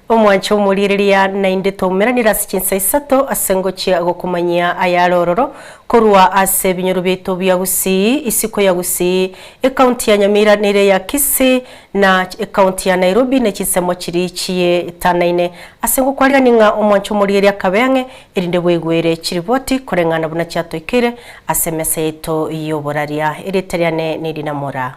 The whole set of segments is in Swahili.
Omwancho muliriria na indetomera ni rasichinsa isato asengochia gokumanyia ayarororo korwa ase binyoro byeto bya Gusii isiko ya Gusii ekaunti ya Nyamira nire ya Kisii na ekaunti ya Nairobi ne chisemo chirichie tanaine asengo kwalira ninga omwancho muliriria kabenge erinde bwegwere chiriboti korengana buna chato ikire asemesa yeto yoboraria eritariane ni dinamora.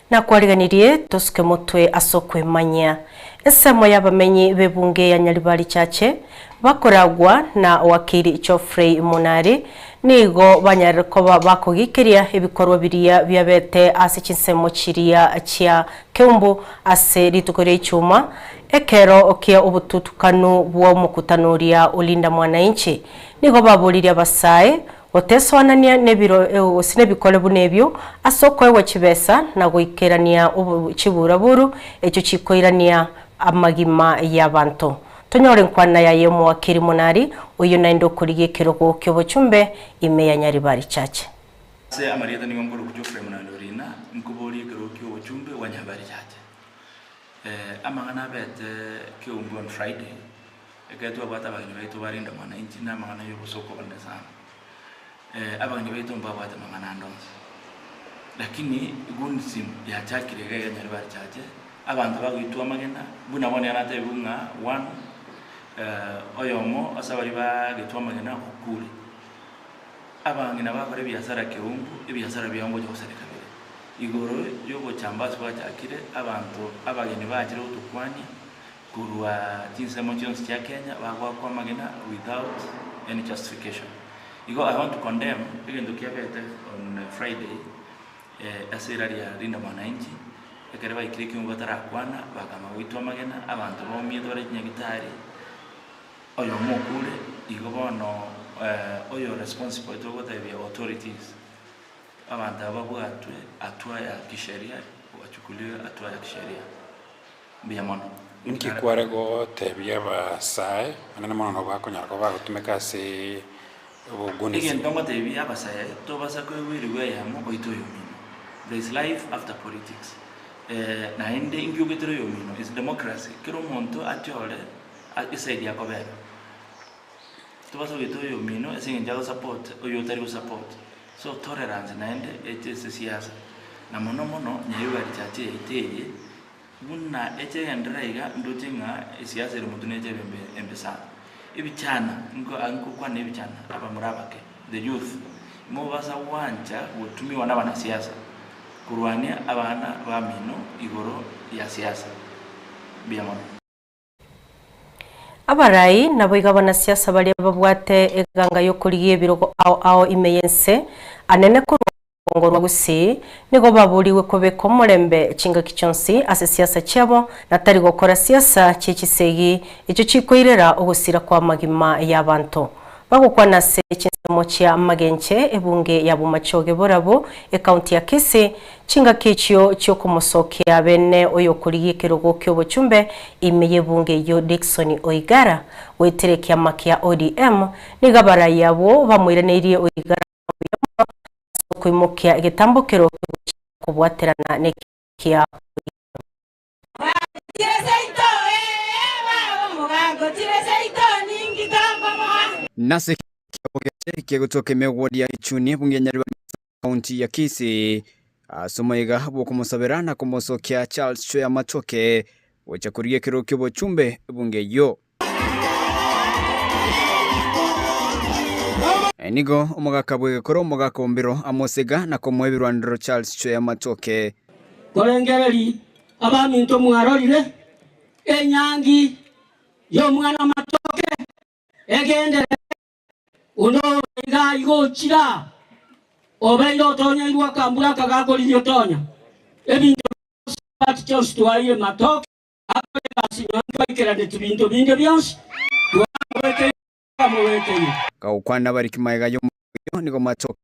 Na kwariganirie tosuke mutwe asokwe manya esemo y'abamenyi bebunge ya Nyaribari Chache bakoragwa na wakiri Geoffrey Munari nigo banyarekoba bakogikiria ibikorwa biriya byabete ase chinsemo chiria chia Keumbu ase ritukore ichuma ekero okia ubututukanu bwo mukutanuria ulinda mwananchi nigo baburiria basaye oteswanania nebiro osine bikole bunebyo asoko ewe chibesa na guikerania chiburaburu echo chikoirania amagima y'abantu tonyore nkwana ya yemo wakiri Munari uyu naindo kuriye kiroko kyobochumbe ime ya Nyaribari Chache se amarieta ni ngongoro Geoffrey Munari orina nkubori kiroko kyobochumbe wa Nyaribari Chache amangana bete Keumbu on Friday eketu abata bagini beto barinda mwananchi na mangana yobusoko bande sana abagani beto mbabata mangana ndonse lakini gunsim ya chakirega ya Nyaribari Chache abantu bagitwa magena buna bone yanate bunga 1 oyomo asabari bagitwa magena kukule abangina bakore byasara Keumbu ibyasara byambo gyosereka bire igoro yobo chambaso bachakire abantu abageni bakire utukwanya kurwa tinsemo cyonse cya Kenya bagwa kwa magena without any justification. I want to condemn again to on Friday asiraria rinda mwananchi ekereba ikiriki umbatara kwana bakama witwa magena abantu bomye dore nyagitari oyo mukure igobono oyo responsible to what the authorities abantu ababwatwe atwa ya kisheria wachukuliwe atwa ya kisheria biamono niki kwarego tebya basaye anana mono bakonyarko bagutumeka se again don't te bia basaye to basako wiriwe yamo oito yomino. There is life after politics. Na inde ingyo betro yomino is democracy kero monto atiole isaidi yakobera to baso oito yomino esinga jago support oyo tari support so tolerance na inde etese siasa na mono Nyaribari Chache iteye bunna eche ndraiga ndotinga siasa iri mutune eche embesa ibichana nko kwa nebichana abamurabake the youth mo basa wanja gutumiwa n'abana siasa kurwania abana bamino igoro ya siasa biamono abarai nabo igabana siasa bali babwate eganga yo kuriye birogo ao imeyense anene ko ngorwa Gusii nigo baburiwe ko bekomorembe chinga kichonsi ase siasa cyabo natari gukora siasa cy'ikisegi icyo cikoirera ubusira kwa magima y'abantu bagukwana se chinsemo cya magenche ebunge ya Bumachoge borabo ekaunti ya Kisii chinga kichyo cyo kumusokya bene oyo kuriye kirogo kyobochumbe imeye bunge yo Dickson Oigara weterekya makia ODM nigabara yabo bamwiraniriye Oigara kwimukia igitambukiro kubwaterana nekia nase kia gutoke mewodi ya Ichuni bunge Nyaribari kaunti ya Kisii asomoiga bokumusabirana kumusokia Charles Chwea Matoke wachakuriye kiro kyobochumbe bunge yo enigo omugaka bwegekoro omugaka ombiro amosega na komwebirwandiro Charles Chwea Matoke kolengereri abaminto mwarorire enyangi yo mwana Matoke egendere uno ga igochira obeyo tonya irwa kambura kagakori yotonya ebinto bat just twaye Matoke akore sinonka de tubinto binge byose twaweke kamweke kaukwana bariki maiga yo nigo Matoke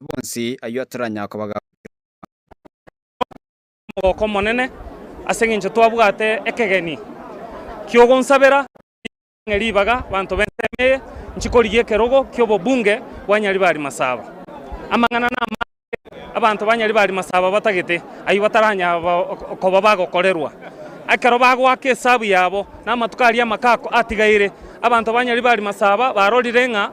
bonsi ayotranya akabaga ko monene asenginje twabwate ekegeni kiogonsabera ngelibaga bantu bentemeye nchikoriye kerogo kyobo bunge wanyali bali masaba amangana na abantu banyali bali masaba batagete ayi bataranya ko babago kolerwa akero bago akesabu yabo namatukali amakako atigaire abantu banyali bali masaba barolirenga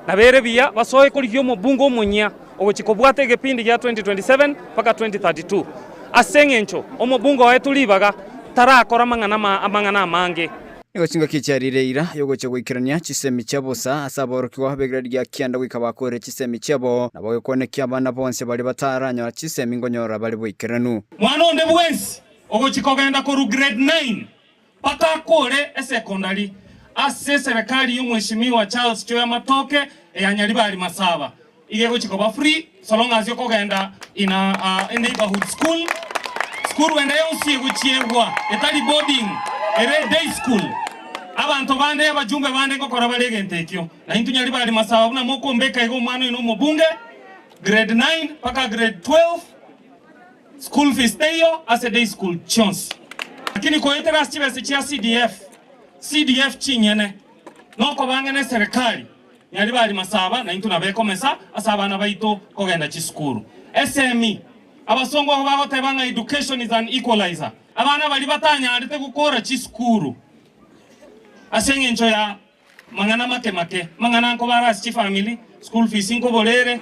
nabere biya basoye kuri mu bungo munya obuchikobwate egepindi ya 2027 paka 2032 asengencho omubungo wetu libaga tarakora amangana amange Igochinga kicharire ira yogoche gwikirania chisemi chabo sa asaborokiwa habegradia kianda gwikabakore chisemi chabo nabo konekia abana bonse bali bataranya chisemi ngonyora bali bwikiranu mwana onde bwensi ogochikogenda ko grade 9 paka kore secondary ase serikali y'umweshimiwa Charles Choya Matoke eyanyali bali masaba ige gochikoba free so long as yokogenda in a neighborhood school wenda yonsi guchiegwa etali boarding ere day school abantu bande abajumbe bande ngokora balege ntekyo na intunyali bali masaba buna moko mbeka igo mwana ino mubunge grade 9 paka grade 12 school fees tayo as a day school chance lakini ko interest chibese chia CDF chinyene noko bangene serikali nyali bali masaba na intu nabekomesa asaba na baito kogenda chi school SME abasongo bagote banga education is an equalizer abana bali batanya alite gukora chi school asengencho ya mangana make mangana ko bara chi family school fees inko bolere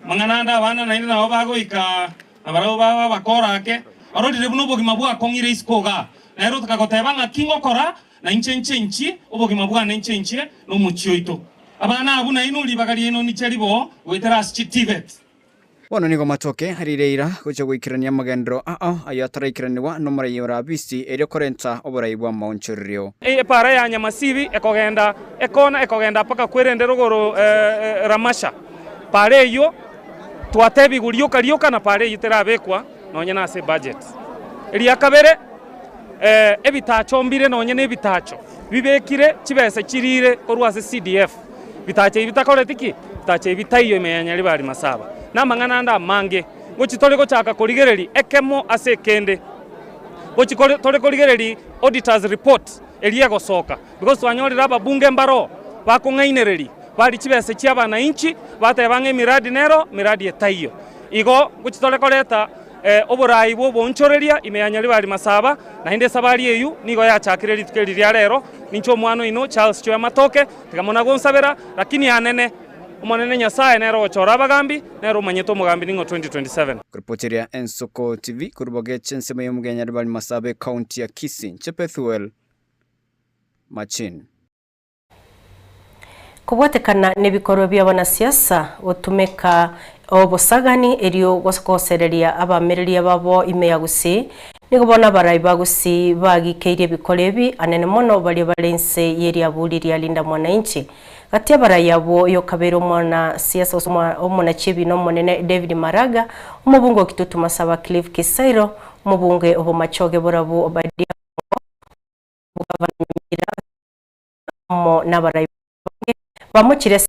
mangana nda bana na ina bago ika abarao baba bakora ke arodi buno bogi mabua kongire iskoga na ero tukagote banga kingo kora na inchenchi obogi mabua na inchenchi no muchioito abana abuna inuli bagali eno ni cheribo weteras chitivet Wono nigo Matoke harireira gocha gwikirania magendro ayataraikiraniwa no marayora bisi eri korenta oboraibwa maunchurio para ya nyamasibi ekogenda paka kwerendero goro ramasha pare yo twatebi gulioka na pare yiterabekwa nonye na se budget eri akabere ebitacho mbire nonye ne bitacho bibekire chibese kirire korwase CDF bitache bitakoretiki bitache bitayo imeyanyali bali masaba namangana nda mange gochitole gochaka koligereri ekemo asekende gochitole koligereri auditors report eliego soka because wanyolira ababunge mbaro bakungainereri bali chibese chiabana inchi batebange miradi etayo igo gochitole koleta oborayi bwobonchoreria imeyanyali bali masaba na hinde sabali eyu nigo yachakireri tukeri lya lero nincho mwano ino Charles Choya Matoke tikamona gonsabera lakini anene umonene nyasaye nero ochora abagambi nero manyeto mugambi ningo 2027 Kuripoteria Ensoko TV kuruboge chensema y'omugenya bali masabe county ya Kisii Chepethuel Machin kubwatekana n'ebikorwa by'abanasiasa otumeka obusagani eriyo gosereria abamereria babo imeyagusi nigobona barayi bagusi bagikeirie bikorebi anene mono bali balense yeri abuliri alinda mwananchi gati abarayi abo yokabero mwana siasa omwana chibi no monene David Maraga umubungo kitutu masaba Cliff Kisairo umubunge obo machoge borabo obadia mo nabarayi bamukire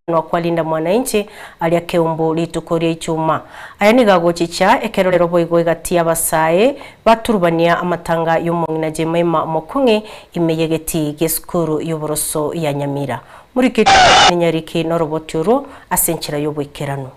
no kwalinda mwananchi alia keumbu litukoria ichuma aya nigago chicha ekerorero boigo igati abasae baturubania amatanga y'umungina Jemima Mokungi imeyegeti geskuru y'uboroso ya Nyamira muri kitu nyariki no roboturo asenchira y'obwekerano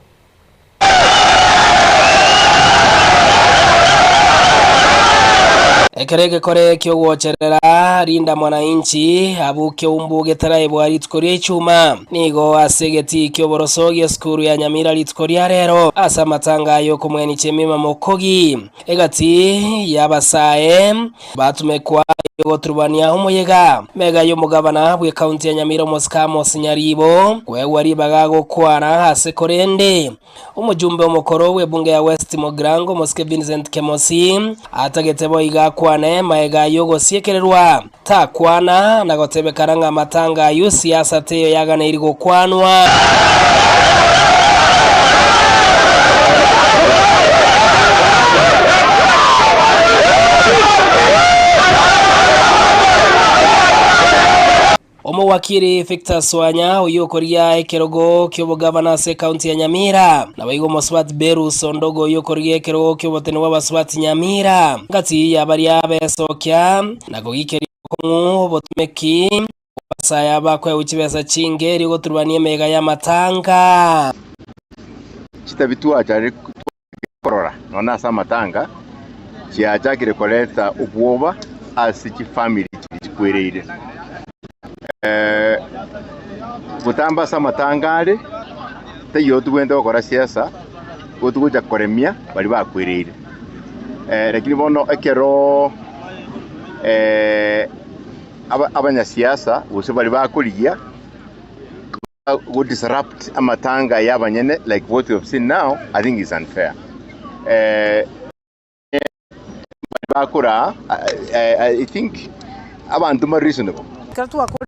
Ekerege kore kyo gwocherera rinda mwananchi abuke umbuge taraye bwari tukorie chuma nigo asegeti kyo borosoge skuru ya Nyamira litkoria rero asa matangayo kumweni Jemima Mokungi egati yabasae batumekwa yogoturubania umuyega mega y'umugabana bwe county ya Nyamira Moskamo Sinyaribo kwewari bagago kwana asekorende umujumbe omukoro we bunge ya West Mogrango Moske Vincent Kemosi atagetebo iga kwane maega yogo siekererwa takwana nagotebe karanga matanga yu siasa teyo yagana irigo kwanwa omo wakiri Victor Swanya uyokoria ekerogo kyobogavana se county ya Nyamira na baigo moswat beru sondogo uyokoria ekerogo kyobotene wa baswat Nyamira ngati ya baria besokya na gogikeri komu botumeki basaya bakwe uchibesa chingeri goturwanie mega ya matanga chitabitu achari korora nona sa matanga chiachakire koleta ubwoba asichi family chikwereire gutamba sa matangare tayo tugwenda gukora siasa gutuguja koremia bali bakwereire lakini bono ekero abanya siasa bose bali bakuriya would disrupt amatanga y'abanyene like what we have seen now. I think is unfair. I think abantu ma reasonable. Kartu akora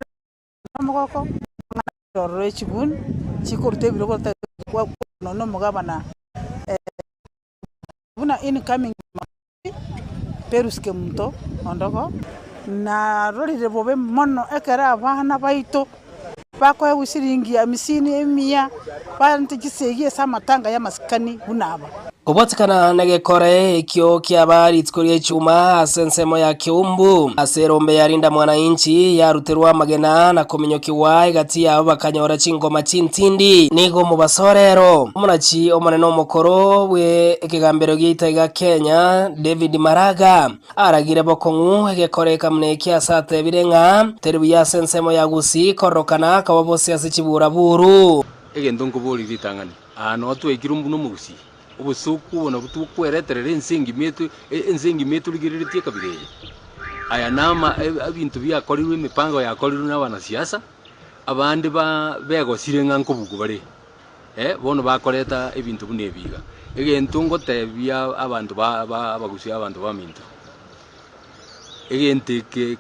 mogoko ngaro chibun chikorte biro ko no mogabana buna incoming peruske mto ondoko na rori rebobe mono ekera abana baito bako ya usiringi ya misini emia bantu gisegiye samatanga ya maskani bunaba kubotikana negekore ikyo kyabari tskorie chuma asensemo ya Kiumbu aserombe yarinda mwananchi yaruterwa magena na kominyokiwa igati ya bakanyora chingoma chintindi nigo mu basorero umunachi omoneno mukoro we ekigambero gitaiga Kenya David Maraga aragire bokongu egekore kamneki asate birenga terbi ya sensemo ya gusi korokana kababose asicibura buru egendo ngobori litangani no twekirumbu no mugusi ubusuku bona butukwereterera ensingi metu ligiriritie kabireye aya nama abintu byakorirwe imipango yakorirwe n'abana siasa abandi bego sirenga nkobugu bari bono bakoreta ebintu bunebiga egento ngotebya abantu bagusi abantu baminto egente ke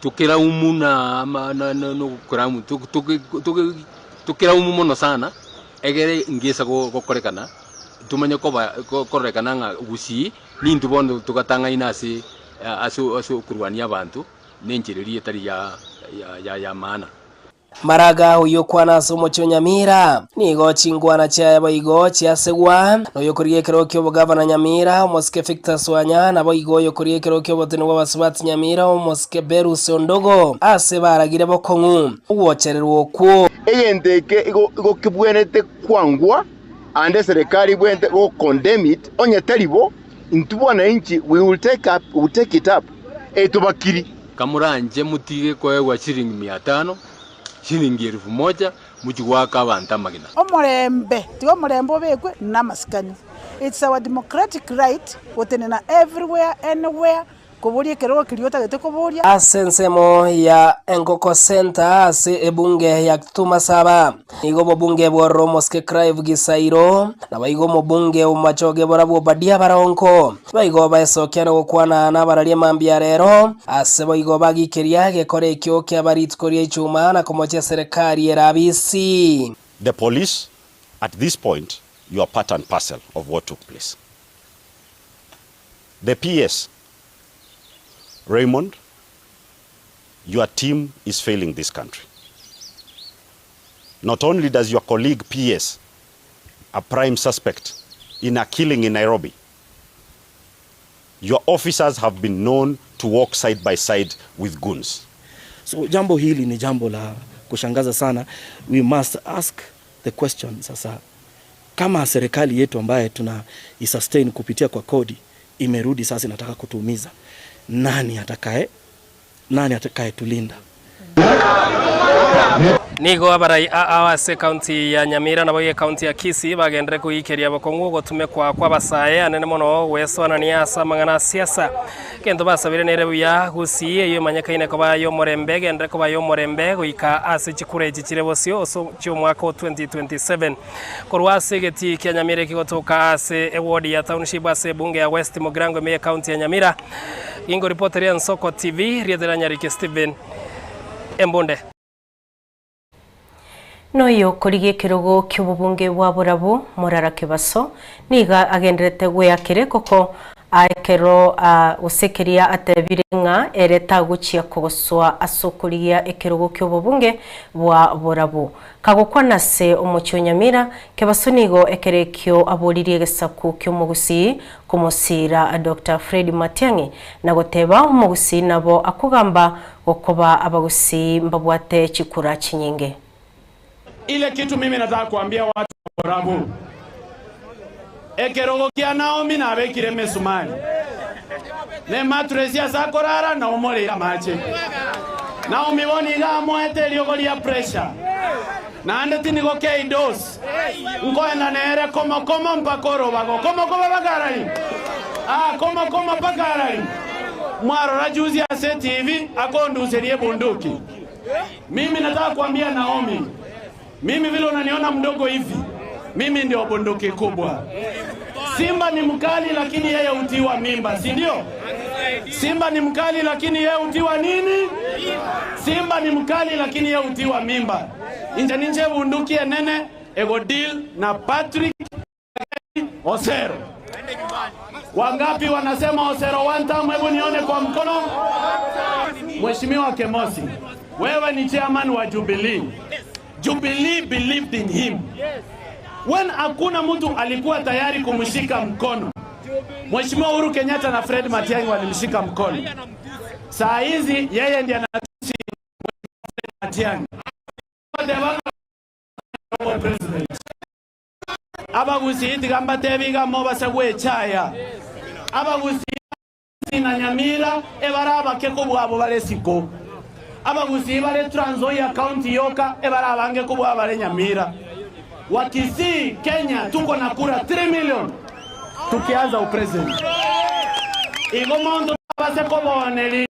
tukira umuna no kuramu tukira umuno sana egere ngesa gokorekana tumanye ko korekana nga gusi nintu bondo tukatanga inasi aso kurwania abantu nenjiriri etari ya maana Maraga uyo kwana somo Nyamira nigo chingwana cha baigo cha segwa no yokorie kero kyo gavana Nyamira moske Victor Swanya na baigo yokorie kero kyo botene wa baswat Nyamira moske beru sondogo ase baragire bokongu uwochererwo kwo eyendeke igo kibwenete kwangwa ande serikali bwente go condemn it onye talibo intubona inchi we will take it up etubakiri kamuranje mutige kwa shilingi 500 shilingi 1000 muchigwaka abantu magina omorembe tigo morembo bekwe namaskani. It's our democratic right wotenena everywhere anywhere kuburia kero kiliota gete kuburia asensemo ya Engoko Center ase ebunge ya Tumasaba igo bunge bwo moske Crave Gisairo na baigo mo bunge umachoge borabo badia baronko baigo baesokiana gukwana na baralie mambia rero ase baigo bagikeria gekore kyo kyabaritskoria ichuma na komoche serikali erabisi. The police at this point you are part and parcel of what took place. The PS Raymond, your team is failing this country. Not only does your colleague PS, a prime suspect in a killing in Nairobi, your officers have been known to walk side by side with goons. So jambo hili ni jambo la kushangaza sana. We must ask the question sasa, kama serikali yetu ambaye tuna isustain kupitia kwa kodi imerudi sasa inataka kutuumiza, nani atakaye tulinda? Nigo abarai awase county ya Nyamira na boye county ya Kisii bagendere kuyikeria bokongu gotume kwa basaye anene mono wesona ni asa mangana siasa kendo basabire nere buya gusi iyo manyakaine ko bayo morembe gendere ko bayo morembe goika ase chikure chikire bosio so cyo mwaka 2027 korwase geti kya Nyamira kigotoka ase award ya township ase bunge ya West Mogrango me county ya Nyamira. Ingo reporter ya Nsoko TV riedera Nyariki Steven Embonde. Noyo korigie kirogo ky'ububunge bwa Burabo Morara Kibaso niga agenderete gweyakire koko aikero usekeria atebirenga ereta guchia kogoswa asokuria ekirogo ky'obubunge bwa Borabu kagokwana se omuchyo Nyamira kebasonigo ekerekyo abolirie gesaku ky'omugusi kumusira Dr. Fred Matiang'i na goteba omugusi nabo akugamba gokoba abagusi mbabwate chikura chinyinge. Ile kitu mimi nataka kuambia watu wa Borabu, ekerogo kia Naomi na abekire mesumari ne matresia sakorara na umole ya mache Naomi boni ga mwete liogolia pressure na ande tinigo kei dos ngoenda nere komo mpakoro bago komo bagarari komo bagarari mwaro la juzi ase TV akonduserie bunduki. Mimi nataka kuambia Naomi, mimi vile unaniona mdogo hivi, mimi ndio bunduki kubwa. Simba ni mkali lakini yeye utiwa mimba, si ndio? Simba ni mkali lakini yeye utiwa nini? Simba ni mkali lakini yeye utiwa mimba. Inje bunduki enene ego deal na Patrick Osero. Wangapi wanasema Osero one time? Hebu nione kwa mkono. Mheshimiwa Kemosi, wewe ni chairman wa Jubilee. Jubilee believed in him. When hakuna mtu alikuwa tayari kumshika mkono, Mheshimiwa Uhuru Kenyatta na Fred Matiang'i walimshika mkono. Saa hizi yeye ndiye anatusi Fred Matiang'i. Abagusi itigamba tebiga mo basagwe chaya. Abagusi na Nyamira ebaraba keko bwabo balesiko. Abagusi bale Trans Nzoia County yoka ebarabange kubwa bale Nyamira. Wakisi Kenya tuko na kura 3 million tukianza upresident. Igomondo base koboneli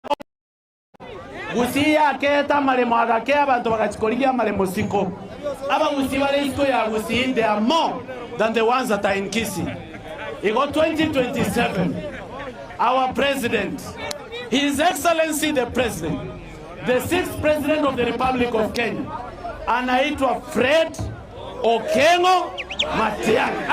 gusia keta maremo agake abantu bagachikoligia maremo siko. Abagusi bale isko ya gusi they are more than the ones that are in Kisii. Igo 2027 our president, His Excellency the President, the 6th President of the Republic of Kenya, anaitwa Fred Okengo Matiang'i.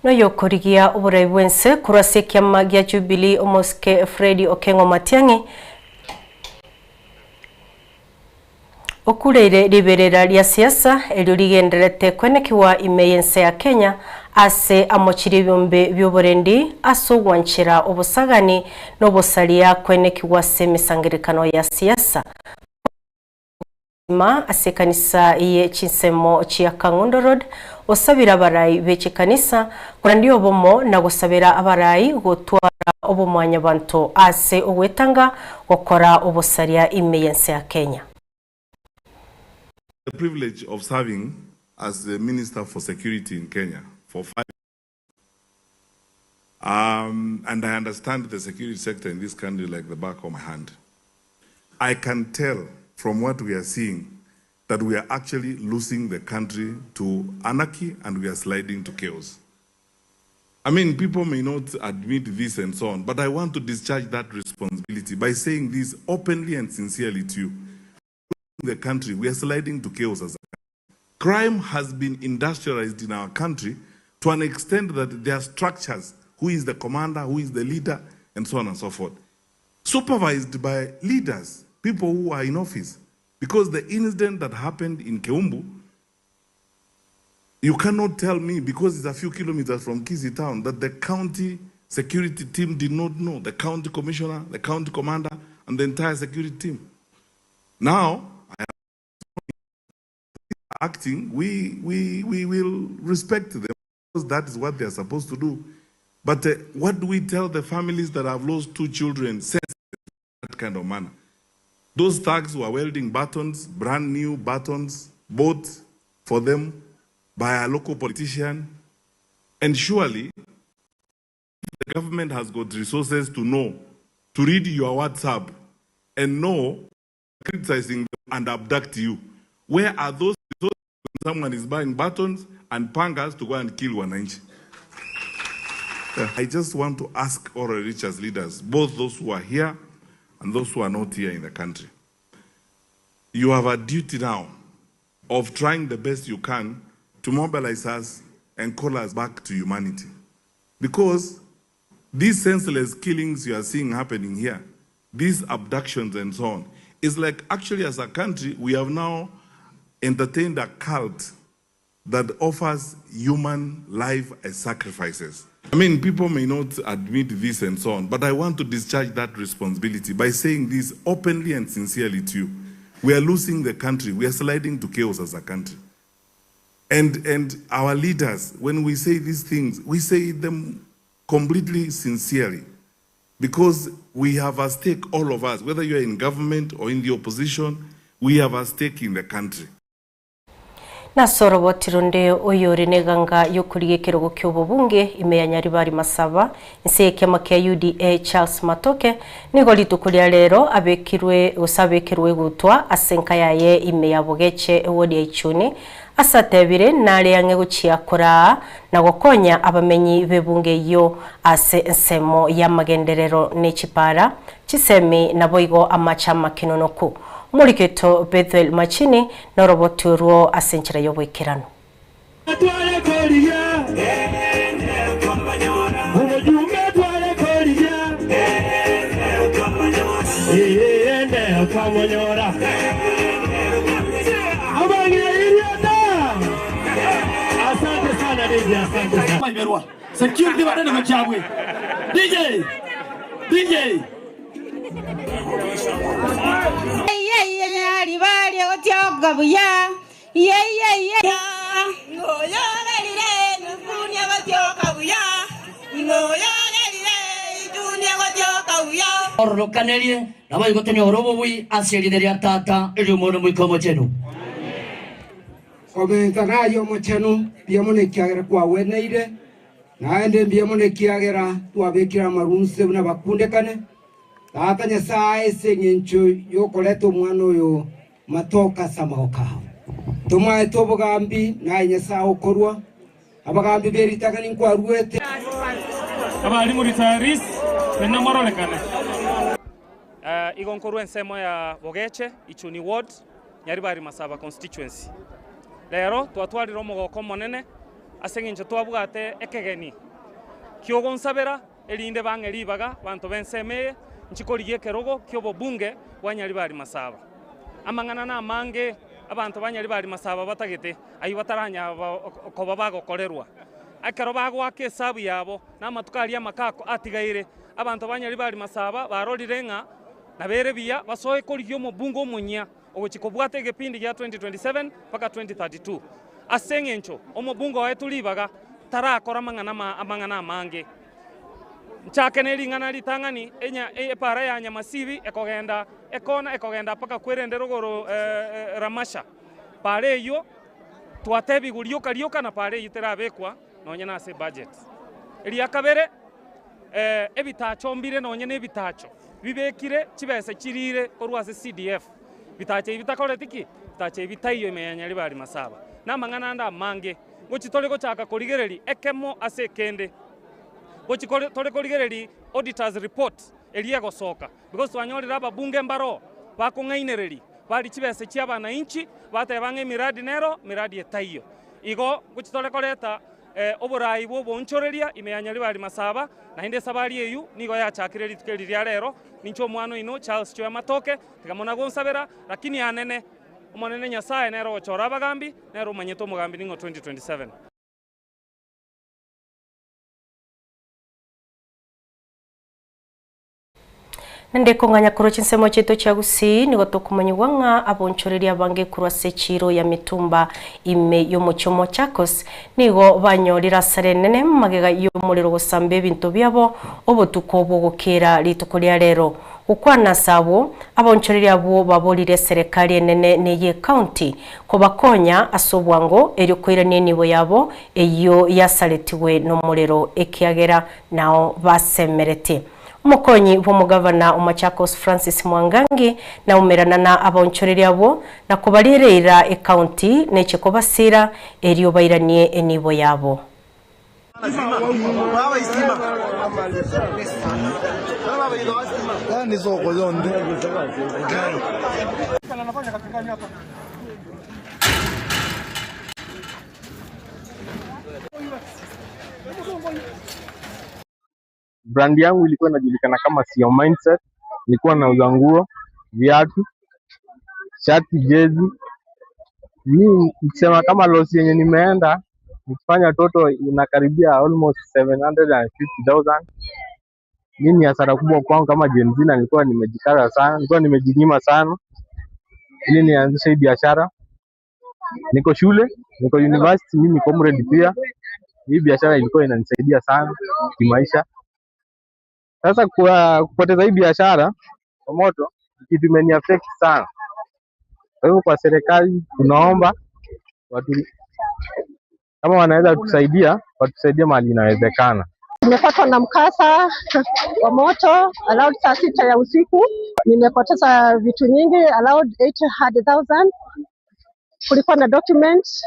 No yokorigia uburai bwense kurase kiama gya Jubilee omoske Fred Okengo Matiang'i okuleire liberera lya siasa elyo ligenderete kwenekiwa imeyense ya Kenya ase amochiri byombe byoborendi asogwanchira obusagani n'obusalia kwenekiwa semisangirikano ya siasa ase kanisa iye chinsemo chia Kangondo Road osabira abarai beche kanisa kurandi obomo na gusabira abarai gotwara obomwanya bantu ase ogwetanga gukora obusalia imeyense ya Kenya. The privilege of serving as the Minister for Security in Kenya for 5 years. And I understand the security sector in this country like the back of my hand. I can tell from what we are seeing that we are actually losing the country to anarchy and we are sliding to chaos. I mean, people may not admit this and so on, but I want to discharge that responsibility by saying this openly and sincerely to you. The country, we are sliding to chaos as a country. Crime has been industrialized in our country to an extent that there are structures, who is the commander, who is the leader, and so on and so forth, supervised by leaders, people who are in office. Because the incident that happened in Keumbu, you cannot tell me, because it's a few kilometers from Kisii town, that the county security team did not know, the county commissioner, the county commander, and the entire security team. Now, acting, we will respect them because that is what they are supposed to do. But what do we tell the families that have lost 2 children in that kind of manner? Those thugs were welding buttons, brand new buttons, bought for them by a local politician. And surely, the government has got resources to know, to read your WhatsApp and know criticizing them and abduct you. Where are those resources when someone is buying buttons and pangas to go and kill wananchi? I just want to ask all religious leaders, both those who are here and those who are not here in the country, you have a duty now of trying the best you can to mobilize us and call us back to humanity. Because these senseless killings you are seeing happening here, these abductions and so on, is like actually as a country, we have now entertained a cult that offers human life as sacrifices. I mean, people may not admit this and so on, but I want to discharge that responsibility by saying this openly and sincerely to you. We are losing the country. We are sliding to chaos as a country. And our leaders, when we say these things, we say them completely sincerely, because we have a stake, all of us, whether you are in government or in the opposition, we have a stake in the country. Nasoro botironde oyori neganga yokuriye kirogo ky'obubunge imeya Nyaribari Masaba inseke make UDA Charles Matoke nigo litukulia lero abekirwe usabekirwe gutwa asenka yaye imeya Bogeche wodi ya Ichuni asatebire nale yange guciakora na gokonya abamenyi bebunge yo ase nsemo ya magenderero n'ekipara kisemi naboigo amachama kinonoku Muriketo Bethel Machini na roboto ruo asenchira yobwekerano. Security badani machabwe. DJ Nyaribari otyoga buya ngoya lelire nukunya batyoga buya ngoya lelire dunia batyoga buya orokanelie nabaye gotenya orobo bui aselideria tata eri umuntu mwikomo chenu komenta nayo mochenu biamone kiagera kwa weneire naende biamone kiagera twabekira marunse na bakundekane Tata Nyasaye sengencho yokoleto mwana oyo Matoka Samaoka. Tuma etobogambi na Nyasaye okorwa. Abagambi beritagani nkwa ruete. Abali muri taris na morolekana. Igonkorwa nsemo ya Bogeche Ichuni ward Nyaribari Masaba constituency. Lero twatwalira omugoko monene asengencho twabugate ekegeni. Kyogonsabera elinde bangelibaga bantu benseme nchikoriye kerogo kyobo bunge wa Nyaribari Masaba amangana na mange abantu ba Nyaribari Masaba batagete ayi bataranya ko babago kolerwa akaro bago akesabu yabo na matukali amakako atigaire abantu ba Nyaribari Masaba barolirenga na berebiya basoye koriyo mu bungo munya obuchikobwate gepindi ya 2027 paka 2032 asengencho omubungo wetu libaga tarakora amangana mange Nchakeneli ngana litangani para ya Nyamasibi ekogenda paka kwerendero goro Ramasha pare yo twatebi gulioka na pare yiterabekwa nonye na se budget eli akabere ebitacho mbire nonye ne bitacho bibekire kibese kirire korwase CDF bitache bitakoretiki bitache bitayo imenya Nyaribari Masaba na mangana nda mange gochitole go chaka korigereri ekemo ase kende tole korigereri auditors report eliego soka because wanyolira ababunge mbaro bakungainereri bali kibese cyabana inchi batebange miradi etayo igo guchitole koleta oburayi bwo nchoreria imeya Nyaribari Masaba na hinde sabali eyu nigo yachakire litkeli lya lero nincho mwana ino Charles Chwe Matoke tikamona gonsabera lakini anene umonene Nyasaye nero chora bagambi nero manyeto mugambi ningo 2027 Nende konganya kuro chinsemo cheto chagusi nigo tokumanywa nga abonchoreria bange kurwa sechiro ya mitumba ime yo muchomo chakos nigo banyolira sarenene magega yo muliro gosambe bintu byabo obotukobo gokera litukulia lero ukwana sabo abonchoreria bo babolire serikali enene neye county kobakonya asobwango eryo kwiranie nibo yabo eyo yasaletiwe no muliro ekiagera nao basemerete Umukonyi w'umugavana Machakos Francis Mwangangi na umerana na abonchoreria abo na kubalirira e county necheko basira eriyo bairanie enibo yabo. Brand yangu ilikuwa inajulikana kama Sio Mindset. Nilikuwa nauza nguo, viatu, shati, jezi. Mimi nikisema kama loss yenye nimeenda nikifanya toto inakaribia almost 750,000. Mimi ni hasara kubwa kwangu kama Gen Z, na nilikuwa nimejikaza sana, nilikuwa nimejinyima sana ili nianzishe hii biashara. Niko shule, niko university, mimi comrade pia. Hii biashara ilikuwa inanisaidia sana kimaisha. Sasa kwa kupoteza hii biashara kwa moto kitu imeni affect sana. Kwa hivyo kwa serikali tunaomba watu kama wanaweza tusaidia, watusaidie mahali inawezekana. Nimepatwa na mkasa wa moto around saa 6 ya usiku. Nimepoteza vitu nyingi around 800,000. Kulikuwa na documents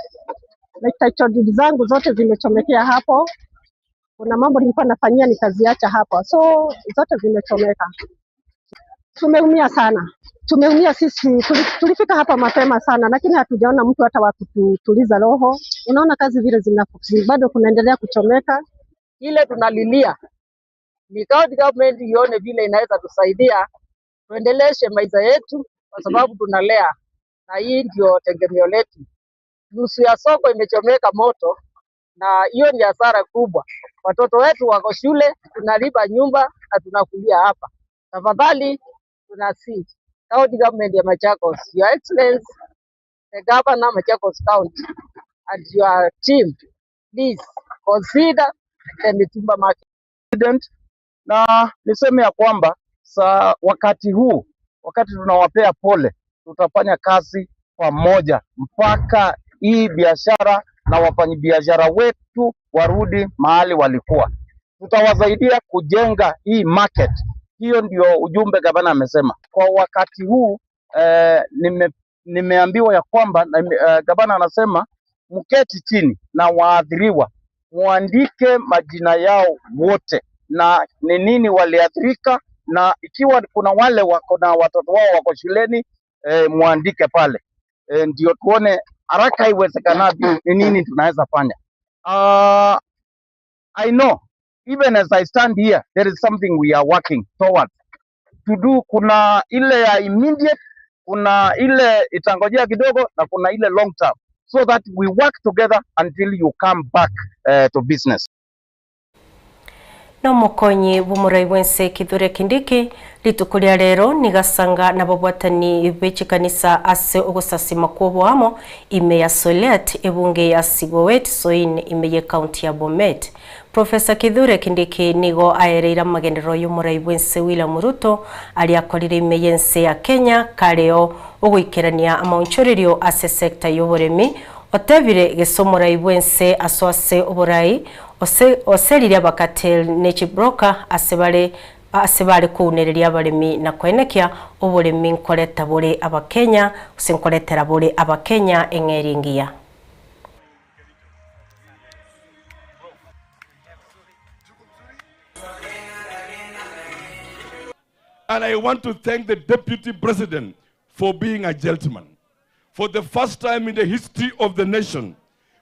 like title deed zangu zote zimechomekea hapo. Kuna mambo nilikuwa nafanyia nikaziacha hapo, so zote zimechomeka. Tumeumia sana. Tumeumia sisi, tulifika hapa mapema sana, lakini hatujaona mtu hata wa kutuliza roho. Unaona kazi vile bado kunaendelea kuchomeka. Ile tunalilia ni county government ione vile inaweza tusaidia tuendeleshe maisha yetu, kwa sababu tunalea na hii ndio tegemeo letu. Nusu ya soko imechomeka moto, na hiyo ni hasara kubwa. Watoto wetu wako shule, tunalipa nyumba na tunakulia hapa. Tafadhali tunasi county government ya Machakos, Your Excellency, the governor Machakos County and your team, please consider the mitumba market. Na niseme ya kwamba wakati huu, wakati tunawapea pole, tutafanya kazi pamoja mpaka hii biashara na wafanyabiashara wetu warudi mahali walikuwa. Tutawasaidia kujenga hii market. Hiyo ndio ujumbe gavana amesema. Kwa wakati huu nimeambiwa ya kwamba gavana anasema mketi chini na waathiriwa muandike majina yao wote na ni nini waliathirika, na ikiwa kuna wale wako na watoto wao wako shuleni muandike pale, ndio tuone haraka iwezekanavyo ni nini tunaweza fanya. I know even as I stand here there is something we are working towards to do. Kuna ile ya immediate, kuna ile itangojea kidogo, na kuna ile long term, so that we work together until you come back to business. No mukonyi bumurai wense Kithure Kindiki litukulia rero nigasanga na babwatani bechikanisa ase ogusasima kwobwamo ime ya Solet ebunge ya Sigowet Soin ime ya county ya Bomet. Professor Kithure Kindiki nigo aereira magendero y'umurai wense William Ruto ali akorire ime yense ya Kenya kareo oguikerania amaunchoririo ase sector y'oburemi otebire gesomurai wense aswase oburai oserire abakatel nechibroka asebale kuunereria abaremi na kwenekia oburemi nkoreta bure abakenya usinkoretera bure abakenya engeringia. And I want to thank the Deputy President for being a gentleman. For the first time in the history of the nation,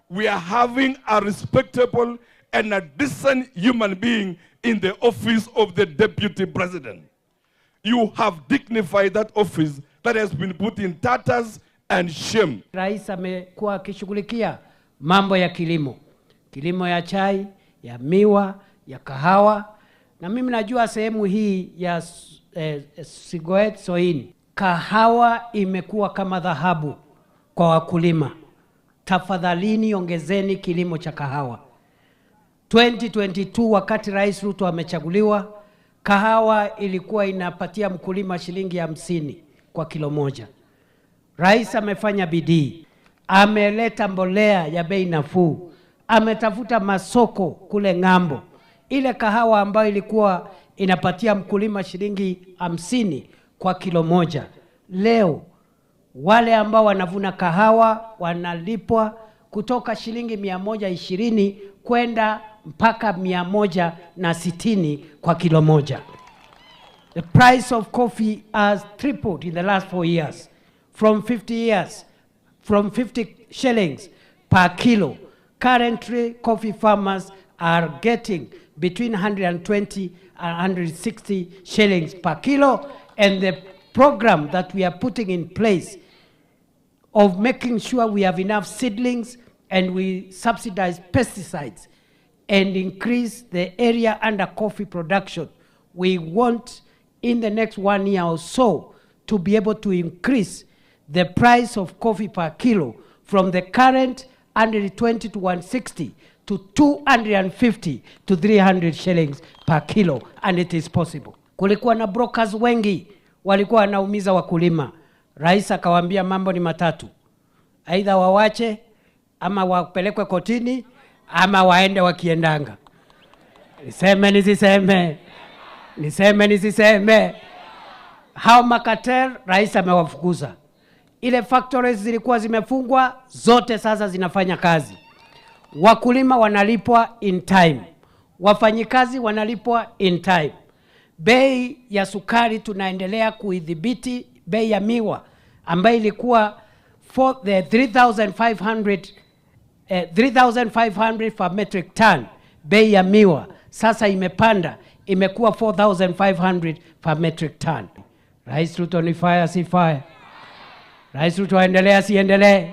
we are having a respectable and a decent human being in the office of the Deputy President. You have dignified that office that has been put in tatters and shame. Rais amekuwa akishughulikia mambo ya kilimo. Kilimo ya chai, ya miwa, ya kahawa. Na mimi najua sehemu hii ya Sigowet Soin, kahawa imekuwa kama dhahabu kwa wakulima. Tafadhalini ongezeni kilimo cha kahawa. 2022 wakati Rais Ruto amechaguliwa, kahawa ilikuwa inapatia mkulima shilingi 50 kwa kilo moja. Rais amefanya bidii, ameleta mbolea ya bei nafuu, ametafuta masoko kule ng'ambo. Ile kahawa ambayo ilikuwa inapatia mkulima shilingi 50 kwa kilo moja, leo wale ambao wanavuna kahawa wanalipwa kutoka shilingi 120 kwenda mpaka 160 kwa kilo moja. The price of coffee has tripled in the last 4 years, from 50 shillings per kilo. Currently, coffee farmers are getting between 120 and 160 shillings per kilo, and the program that we are putting in place of making sure we have enough seedlings and we subsidize pesticides and increase the area under coffee production. We want in the next 1 year or so to be able to increase the price of coffee per kilo from the current 120 to 160 to 250 to 300 shillings per kilo, and it is possible. Kulikuwa na brokers wengi walikuwa wanaumiza wakulima. Rais akawaambia mambo ni matatu: aidha wawache, ama wapelekwe kotini, ama waende wakiendanga. Niseme nisiseme? Niseme nisiseme? Hao makatel rais amewafukuza. Ile factories zilikuwa zimefungwa, zote sasa zinafanya kazi. Wakulima wanalipwa in time. Wafanyikazi wanalipwa in time. Bei ya sukari tunaendelea kuidhibiti. Bei ya miwa ambayo ilikuwa 3,500 per metric ton, bei ya miwa sasa imepanda, imekuwa 4,500 per metric ton. Rais Ruto ni fire si fire? Rais Ruto aendelea si endelee?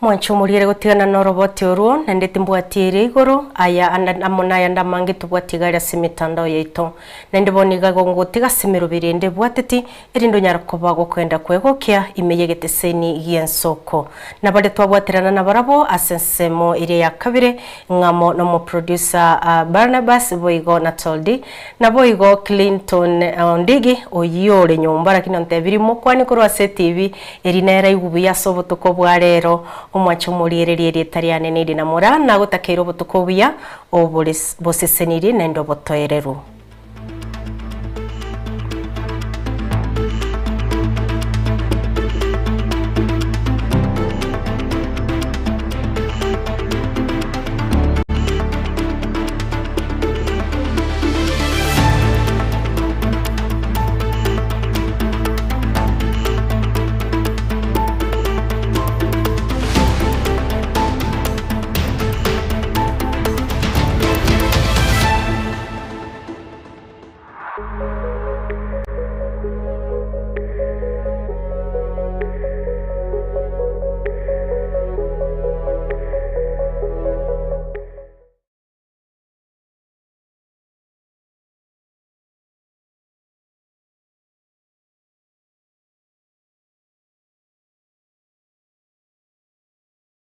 Mwanchumulire gutigana na roboti oruo na ndete mbwatire iguru aya amona yanda mangi tubwatigaria simitandao yaito na ndiboniga gutiga simiro birinde bwateti irindo nyarakoba gokwenda kwegokia imeyegete seni yensoko na bade twabwatirana na barabo asensemo ire ya kabire ngamo no mo producer Barnabas Boigo na Toldi na Boigo Clinton Ondigi oyore nyombara kinonte birimo kwani korwa TV erinera igubi yasobotuko bwarero omwachumulire ritariane niri na mora na gutakeiro butuko buya obole boseseniri nendo botoereru.